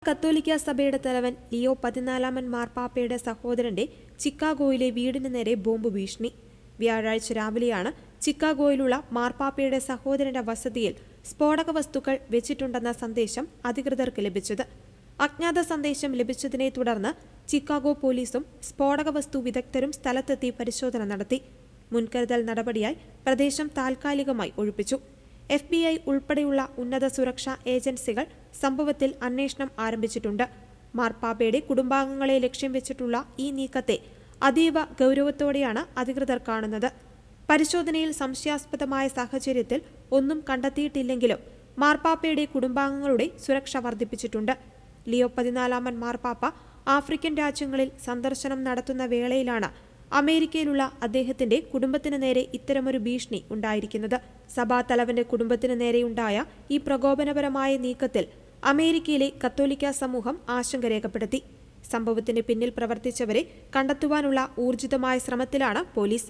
കത്തോലിക്ക സഭയുടെ തലവൻ ലിയോ 14 മാർപ്പാപ്പയുടെ സഹോദരന്റെ ചിക്കാഗോയിലെ വീടിന് നേരെ ബോംബ് ഭീഷണി. വ്യാഴാഴ്ച രാവിലെയാണ് ചിക്കാഗോയിലുള്ള മാർപ്പാപ്പയുടെ സഹോദരന്റെ വസതിയിൽ സ്ഫോടക വസ്തുക്കൾ വെച്ചിട്ടുണ്ടെന്ന സന്ദേശം അധികൃതർക്ക് ലഭിച്ചത്. അജ്ഞാത സന്ദേശം ലഭിച്ചതിനെ തുടർന്ന് ചിക്കാഗോ പോലീസും സ്ഫോടക വസ്തു വിദഗ്ധരും സ്ഥലത്തെത്തി പരിശോധന നടത്തി. മുൻകരുതൽ നടപടിയായി പ്രദേശം താൽക്കാലികമായി ഒഴിപ്പിച്ചു. FBI ഉൾപ്പെടെയുള്ള ഉന്നത സുരക്ഷാ ഏജൻസികൾ സംഭവത്തിൽ അന്വേഷണം ആരംഭിച്ചിട്ടുണ്ട്. മാർപ്പാപ്പയുടെ കുടുംബാംഗങ്ങളെ ലക്ഷ്യം വെച്ചിട്ടുള്ള ഈ നീക്കത്തെ അതീവ ഗൗരവത്തോടെയാണ് അധികൃതർ കാണുന്നത്. പരിശോധനയിൽ സംശയാസ്പദമായ സാഹചര്യത്തിൽ ഒന്നും കണ്ടെത്തിയിട്ടില്ലെങ്കിലും മാർപ്പാപ്പയുടെ കുടുംബാംഗങ്ങളുടെ സുരക്ഷ വർദ്ധിപ്പിച്ചിട്ടുണ്ട്. ലിയോ 14 മാർപ്പാപ്പ ആഫ്രിക്കൻ രാജ്യങ്ങളിൽ സന്ദർശനം നടത്തുന്ന വേളയിലാണ് അമേരിക്കയിലുള്ള അദ്ദേഹത്തിന്റെ കുടുംബത്തിന് നേരെ ഇത്തരമൊരു ഭീഷണി ഉണ്ടായിരിക്കുന്നത്. സഭാതലവന്റെ കുടുംബത്തിന് നേരെയുണ്ടായ ഈ പ്രകോപനപരമായ നീക്കത്തിൽ അമേരിക്കയിലെ കത്തോലിക്ക സമൂഹം ആശങ്ക രേഖപ്പെടുത്തി. സംഭവത്തിന് പിന്നിൽ പ്രവർത്തിച്ചവരെ കണ്ടെത്തുവാനുള്ള ഊർജിതമായ ശ്രമത്തിലാണ് പോലീസ്.